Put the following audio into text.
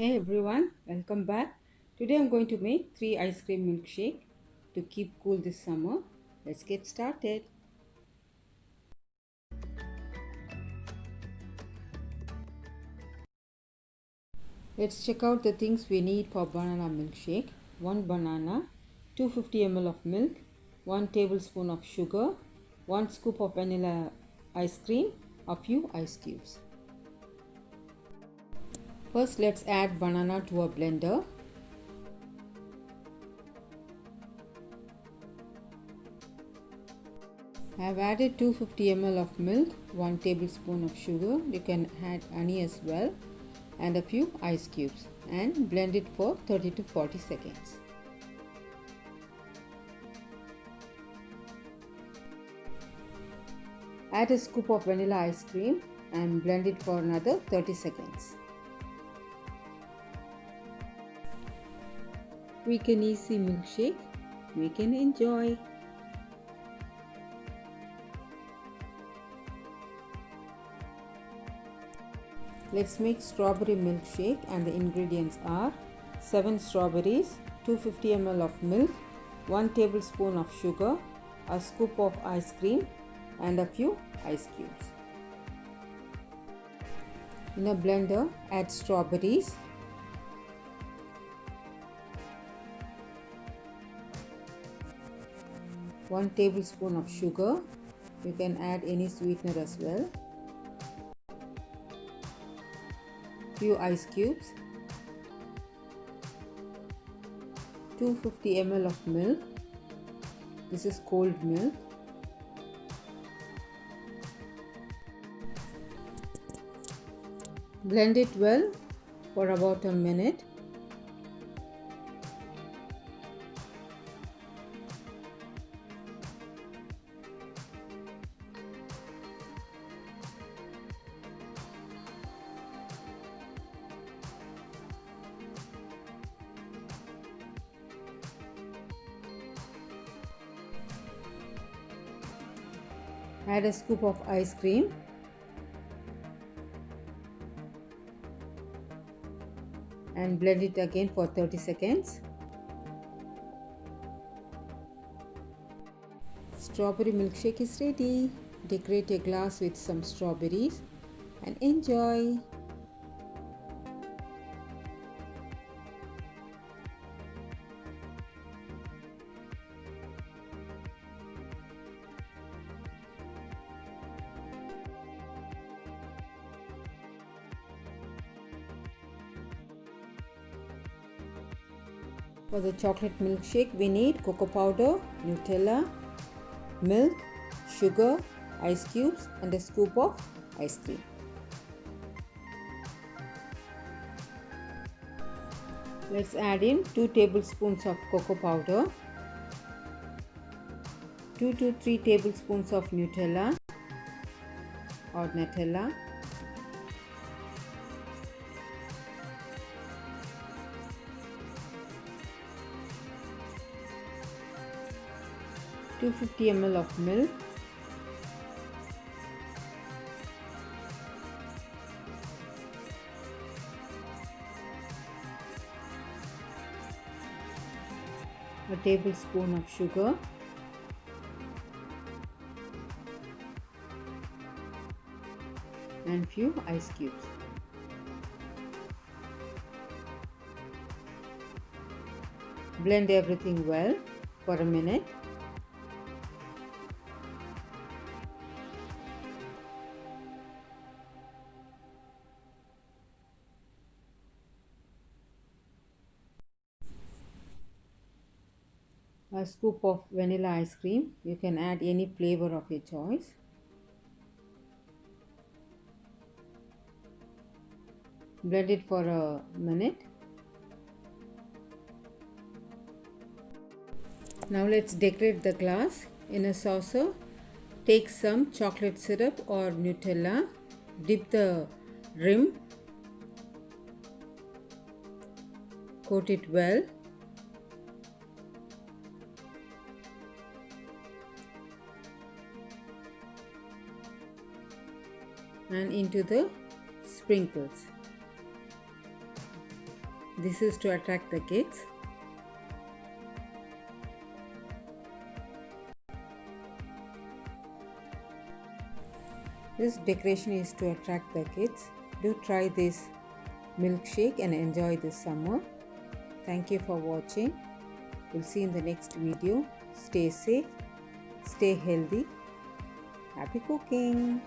Hey everyone, welcome back. Today I'm going to make 3 ice cream milkshake to keep cool this summer. Let's get started. Let's check out the things we need for banana milkshake. 1 banana, 250 ml of milk, 1 tablespoon of sugar, 1 scoop of vanilla ice cream, a few ice cubes. First let's add banana to a blender. I have added 250 ml of milk, 1 tablespoon of sugar, you can add honey as well, and a few ice cubes, and blend it for 30 to 40 seconds. Add a scoop of vanilla ice cream and blend it for another 30 seconds. Quick and easy milkshake we can enjoy. Let's make strawberry milkshake, and the ingredients are 7 strawberries, 250 ml of milk, 1 tablespoon of sugar, a scoop of ice cream, and a few ice cubes. In a blender, add strawberries, one tablespoon of sugar, you can add any sweetener as well, few ice cubes, 250 ml of milk, this is cold milk, blend it well for about a minute. Add a scoop of ice cream, and blend it again for 30 seconds. Strawberry milkshake is ready. Decorate a glass with some strawberries and enjoy. For the chocolate milkshake, we need cocoa powder, Nutella, milk, sugar, ice cubes, and a scoop of ice cream. Let's add in 2 tablespoons of cocoa powder, 2 to 3 tablespoons of Nutella or Nutella, two 50 ml of milk, a tablespoon of sugar, and few ice cubes. Blend everything well for a minute. A scoop of vanilla ice cream, you can add any flavor of your choice. Blend it for a minute. Now let's decorate the glass. In a saucer, take some chocolate syrup or Nutella, dip the rim, coat it well, and into the sprinkles. This is to attract the kids. This decoration is to attract the kids. Do try this milkshake and enjoy this summer. Thank you for watching. We'll see you in the next video. Stay safe, stay healthy. Happy cooking!